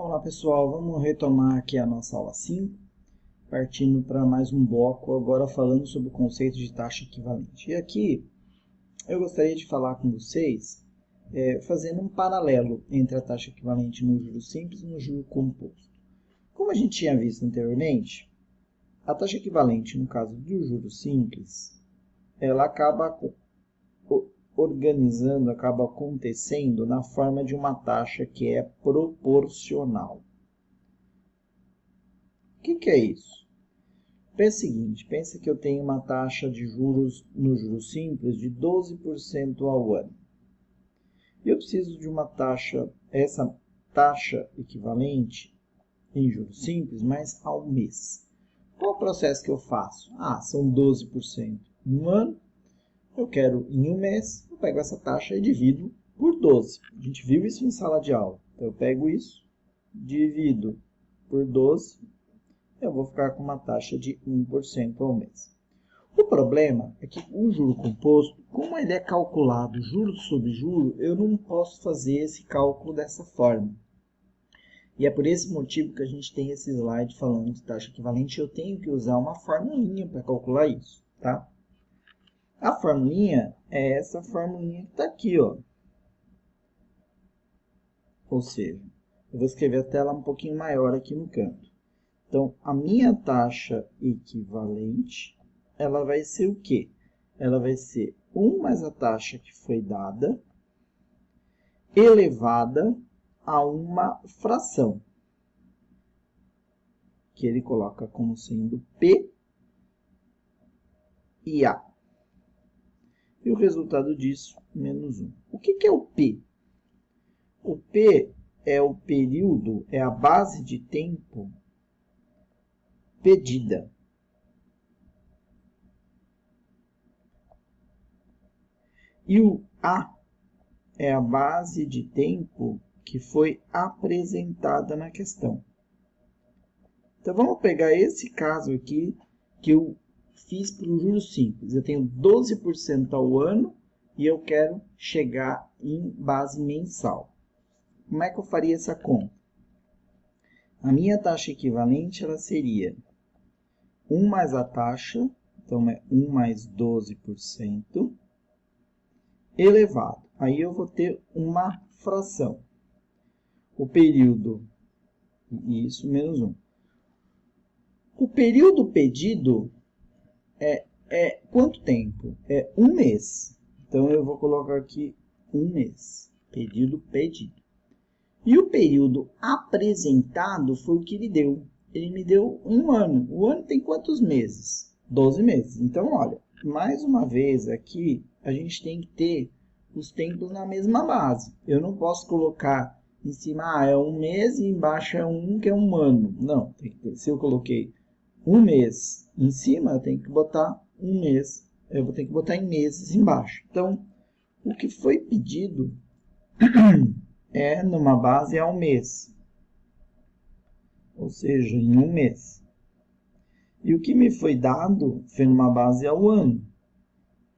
Olá pessoal, vamos retomar aqui a nossa aula 5, partindo para mais um bloco, agora falando sobre o conceito de taxa equivalente. E aqui eu gostaria de falar com vocês, fazendo um paralelo entre a taxa equivalente no juro simples e no juro composto. Como a gente tinha visto anteriormente, a taxa equivalente no caso do juro simples, ela acaba acaba acontecendo na forma de uma taxa que é proporcional. O que é isso? Pensa o seguinte, pensa que eu tenho uma taxa de juros no juro simples de 12% ao ano. E eu preciso de uma taxa, essa taxa equivalente em juros simples, mas ao mês. Qual o processo que eu faço? São 12% em um ano. Eu quero em um mês, eu pego essa taxa e divido por 12. A gente viu isso em sala de aula. Então, eu pego isso, divido por 12, eu vou ficar com uma taxa de 1% ao mês. O problema é que o juro composto, como ele é calculado juro sobre juro, eu não posso fazer esse cálculo dessa forma. E é por esse motivo que a gente tem esse slide falando de taxa equivalente. Eu tenho que usar uma formulinha para calcular isso, tá? A formulinha é essa formulinha que está aqui, ó. Ou seja, eu vou escrever a tela um pouquinho maior aqui no canto. Então, a minha taxa equivalente, ela vai ser o quê? Ela vai ser 1 mais a taxa que foi dada, elevada a uma fração, que ele coloca como sendo P e A. E o resultado disso, menos 1. O que é o P? O P é o período, é a base de tempo pedida. E o A é a base de tempo que foi apresentada na questão. Então, vamos pegar esse caso aqui que eu fiz para o juro simples. Eu tenho 12% ao ano e eu quero chegar em base mensal. Como é que eu faria essa conta? A minha taxa equivalente ela seria 1 mais a taxa, então é 1 mais 12%, elevado. Aí eu vou ter uma fração. O período, isso menos 1. O período pedido é quanto tempo? É um mês. Então, eu vou colocar aqui um mês. Período pedido. E o período apresentado foi o que ele deu. Ele me deu um ano. O ano tem quantos meses? 12 meses. Então, olha, mais uma vez aqui, a gente tem que ter os tempos na mesma base. Eu não posso colocar em cima, é um mês e embaixo é um que é um ano. Não, tem que ter. Se eu coloquei um mês em cima, eu tenho que botar um mês, eu vou ter que botar em meses embaixo. Então, o que foi pedido é numa base ao mês, ou seja, em um mês. E o que me foi dado foi numa base ao ano,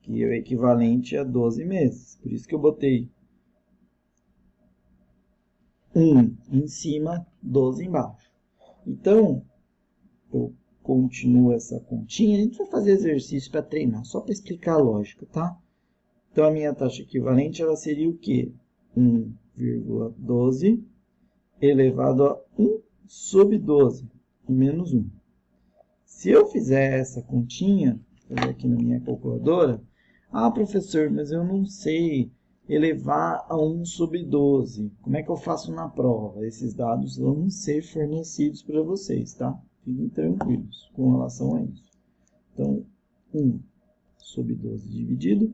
que é o equivalente a 12 meses. Por isso que eu botei 1 em cima, 12 embaixo. Então, eu continuo essa continha. A gente vai fazer exercício para treinar, só para explicar a lógica, tá? Então, a minha taxa equivalente ela seria o quê? 1,12 elevado a 1 sobre 12, menos 1. Se eu fizer essa continha, vou fazer aqui na minha calculadora, professor, mas eu não sei elevar a 1 sobre 12. Como é que eu faço na prova? Esses dados vão ser fornecidos para vocês, tá? Fiquem tranquilos com relação a isso. Então, 1 sobre 12 dividido,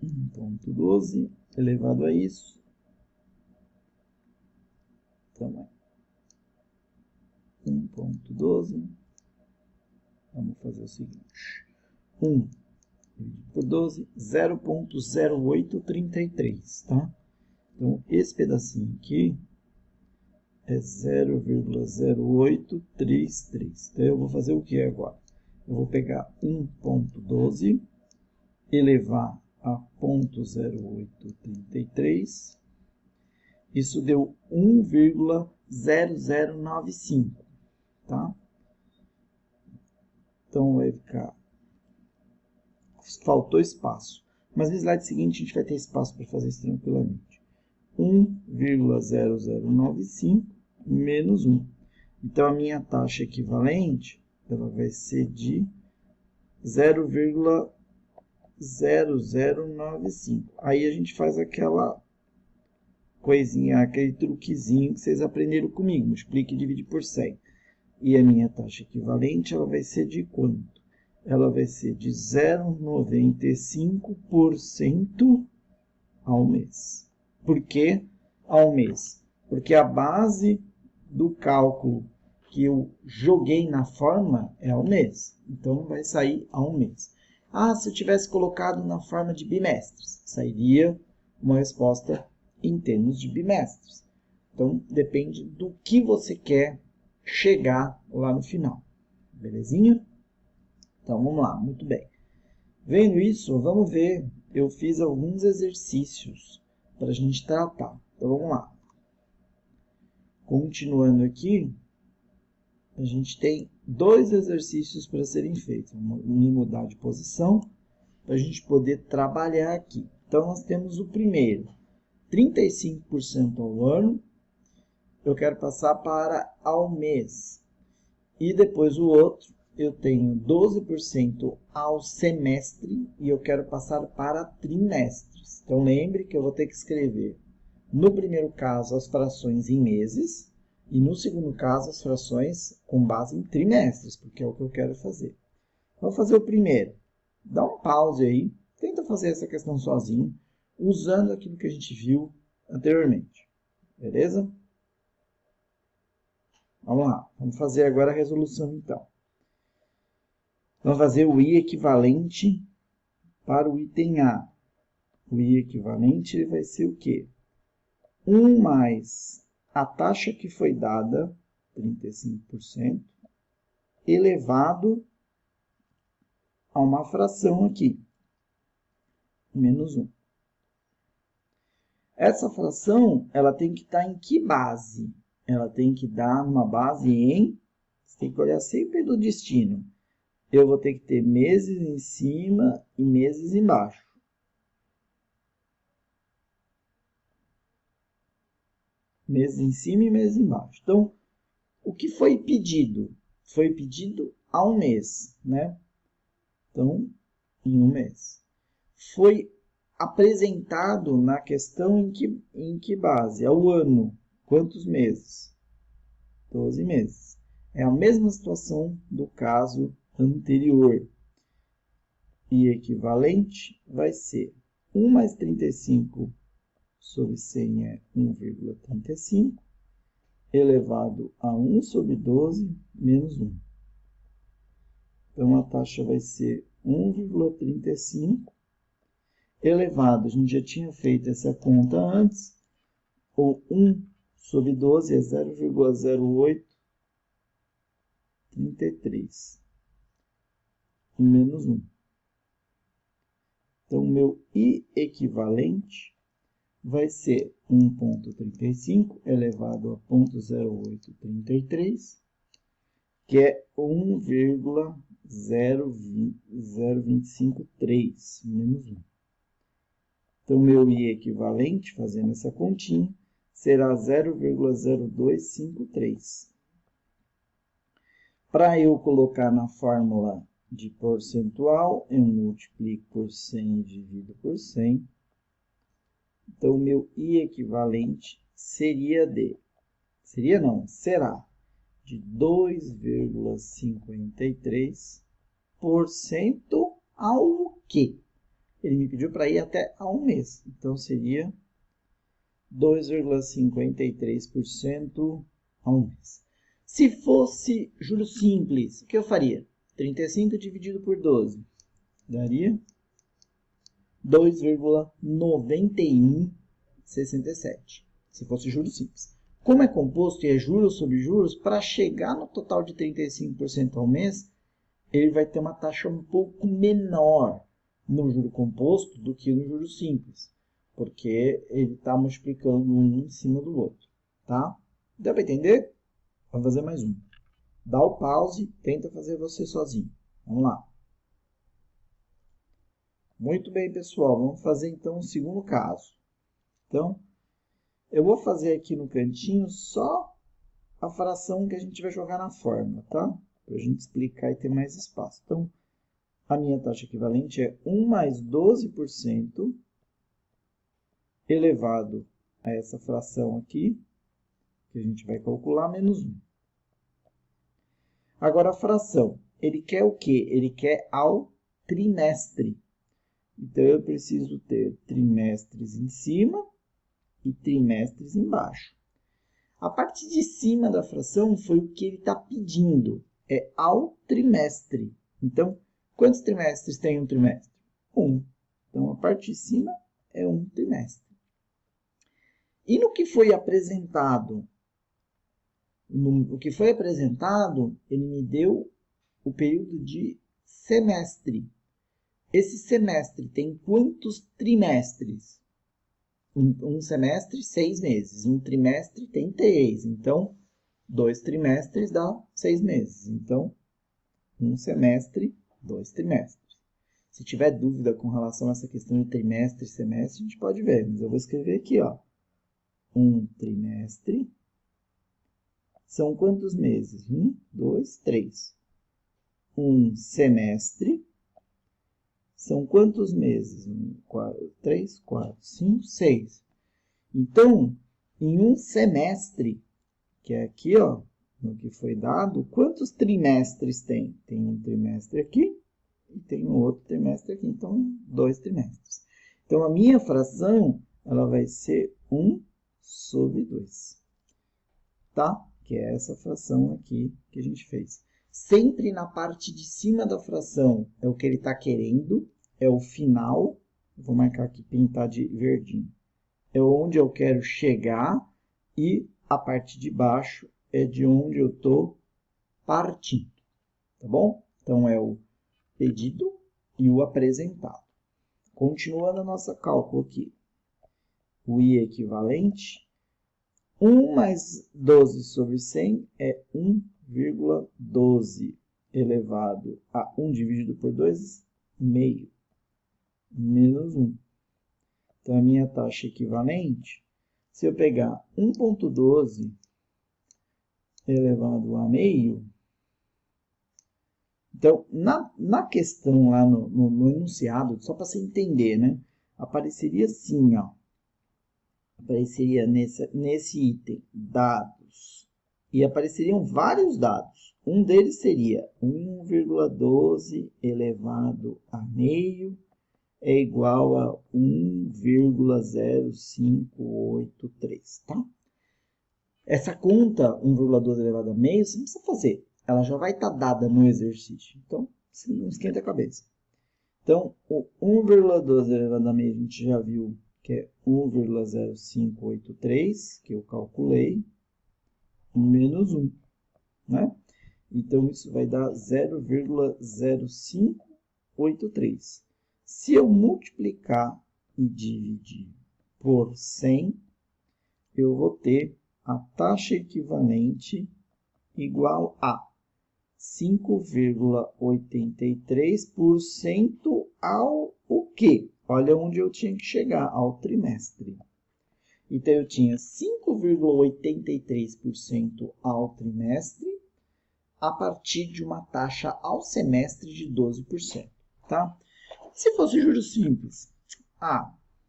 1,12 elevado a isso. Então, é 1,12. Vamos fazer o seguinte. 1 dividido por 12, 0,0833, tá? Então, esse pedacinho aqui é 0,0833. Então, eu vou fazer o que agora? Eu vou pegar 1,12, elevar a 0,0833 Isso deu 1,0095, tá? Então, vai ficar... Faltou espaço. Mas no slide seguinte, a gente vai ter espaço para fazer isso tranquilamente. 1,0095 menos 1. Então, a minha taxa equivalente ela vai ser de 0,0095. Aí a gente faz aquela coisinha, aquele truquezinho que vocês aprenderam comigo. Multiplica e divide por 100. E a minha taxa equivalente ela vai ser de quanto? Ela vai ser de 0,95% ao mês. Por que ao mês? Porque a base do cálculo que eu joguei na forma é ao mês. Então, vai sair ao mês. Ah, se eu tivesse colocado na forma de bimestres, sairia uma resposta em termos de bimestres. Então, depende do que você quer chegar lá no final. Belezinha? Então, vamos lá. Muito bem. Vendo isso, vamos ver. Eu fiz alguns exercícios para a gente tratar. Então, vamos lá. Continuando aqui, a gente tem 2 exercícios para serem feitos. Vamos me mudar de posição para a gente poder trabalhar aqui. Então, nós temos o primeiro, 35% ao ano. Eu quero passar para ao mês. E depois o outro, eu tenho 12% ao semestre e eu quero passar para trimestres. Então, lembre que eu vou ter que escrever, no primeiro caso, as frações em meses e no segundo caso, as frações com base em trimestres, porque é o que eu quero fazer. Vamos fazer o primeiro. Dá um pause aí, tenta fazer essa questão sozinho, usando aquilo que a gente viu anteriormente. Beleza? Vamos lá, vamos fazer agora a resolução então. Vamos fazer o I equivalente para o item A. O I equivalente vai ser o quê? 1 mais a taxa que foi dada, 35%, elevado a uma fração aqui, menos 1. Essa fração, ela tem que estar em que base? Ela tem que dar uma base em... Você tem que olhar sempre do destino. Eu vou ter que ter meses em cima e meses embaixo. Meses em cima e meses embaixo. Então, o que foi pedido? Foi pedido a um mês, né? Então, em um mês. Foi apresentado na questão em que base? É o ano. Quantos meses? 12 meses. É a mesma situação do caso anterior. E equivalente vai ser 1 mais 35 sobre 100 é 1,35, elevado a 1 sobre 12 menos 1. Então, a taxa vai ser 1,35, elevado, a gente já tinha feito essa conta antes, ou 1 sobre 12 é 0,0833, menos 1. Então, o meu I equivalente vai ser 1,35 elevado a 0,0833, que é 1,0253, menos 1. Então, meu I equivalente, fazendo essa continha, será 0,0253. Para eu colocar na fórmula de percentual, eu multiplico por 100 e divido por 100. Então, o meu I equivalente será de 2,53% ao quê? Ele me pediu para ir até a um mês. Então, seria 2,53% a um mês. Se fosse juros simples, o que eu faria? 35 dividido por 12 daria 2,9167, se fosse juros simples. Como é composto e é juros sobre juros, para chegar no total de 35% ao mês, ele vai ter uma taxa um pouco menor no juro composto do que no juro simples. porque ele está multiplicando um em cima do outro, tá? Deu para entender? Vamos fazer mais um. Dá o pause, tenta fazer você sozinho. Vamos lá. Muito bem, pessoal. Vamos fazer então o segundo caso. Então, eu vou fazer aqui no cantinho só a fração que a gente vai jogar na fórmula, tá? Para a gente explicar e ter mais espaço. Então, a minha taxa equivalente é 1 mais 12% elevado a essa fração aqui, que a gente vai calcular, menos 1. Agora, a fração, ele quer o quê? Ele quer ao trimestre. Então, eu preciso ter trimestres em cima e trimestres embaixo. A parte de cima da fração foi o que ele está pedindo, é ao trimestre. Então, quantos trimestres tem um trimestre? 1. Então, a parte de cima é um trimestre. E no que foi apresentado? No que foi apresentado, ele me deu o período de semestre. Esse semestre tem quantos trimestres? Um semestre, 6 meses. Um trimestre tem 3. Então, 2 trimestres dá 6 meses. Então, um semestre, 2 trimestres. Se tiver dúvida com relação a essa questão de trimestre e semestre, a gente pode ver. Mas eu vou escrever aqui, ó. Um trimestre são quantos meses? 1, 2, 3. Um semestre são quantos meses? 1, 4, 3, 4, 5, 6. Então, em um semestre, que é aqui, ó, no que foi dado, quantos trimestres tem? Tem um trimestre aqui e tem um outro trimestre aqui. Então, 2 trimestres. Então, a minha fração, ela vai ser 1 sobre 2. Tá? Que é essa fração aqui que a gente fez. Sempre na parte de cima da fração é o que ele está querendo, é o final. Vou marcar aqui, pintar de verdinho. É onde eu quero chegar e a parte de baixo é de onde eu estou partindo. Tá bom? Então, é o pedido e o apresentado. Continuando a nossa cálculo aqui. O I equivalente. 1 mais 12 sobre 100 é 1,12 elevado a 1 dividido por 2, meio, menos 1. Então, a minha taxa equivalente, se eu pegar 1,12 elevado a meio, então, na questão lá no enunciado, só para você entender, né? Apareceria assim, ó. Apareceria nesse item, dados, e apareceriam vários dados. Um deles seria 1,12 elevado a meio é igual a 1,0583, tá? Essa conta, 1,12 elevado a meio, você não precisa fazer. Ela já vai estar dada no exercício. Então, você não esquenta a cabeça. Então, o 1,12 elevado a meio, a gente já viu que é 1,0583, que eu calculei, menos 1, né? Então, isso vai dar 0,0583. Se eu multiplicar e dividir por 100, eu vou ter a taxa equivalente igual a 5,83% ao o quê? Olha onde eu tinha que chegar, ao trimestre. Então, eu tinha 5,83% ao trimestre a partir de uma taxa ao semestre de 12%. Tá? Se fosse juros simples,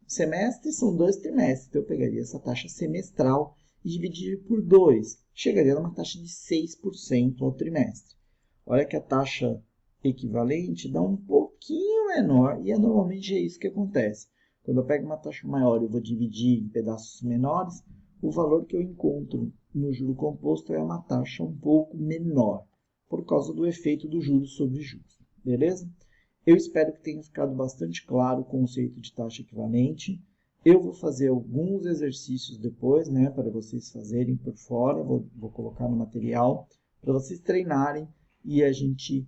semestre são 2 trimestres, então eu pegaria essa taxa semestral e dividiria por 2. Chegaria numa taxa de 6% ao trimestre. Olha que a taxa equivalente dá um pouquinho menor, e normalmente é isso que acontece. Quando eu pego uma taxa maior e vou dividir em pedaços menores, o valor que eu encontro no juro composto é uma taxa um pouco menor, por causa do efeito do juros sobre juros. Beleza? Eu espero que tenha ficado bastante claro o conceito de taxa equivalente. Eu vou fazer alguns exercícios depois, né, para vocês fazerem por fora, vou colocar no material, para vocês treinarem e a gente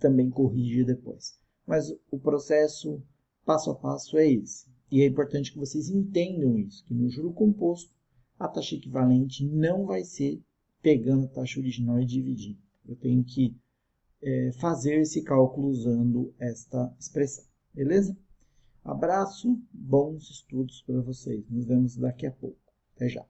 também corrige depois. Mas o processo passo a passo é esse. E é importante que vocês entendam isso, que no juro composto, a taxa equivalente não vai ser pegando a taxa original e dividindo. Eu tenho que fazer esse cálculo usando esta expressão. Beleza? Abraço, bons estudos para vocês. Nos vemos daqui a pouco. Até já.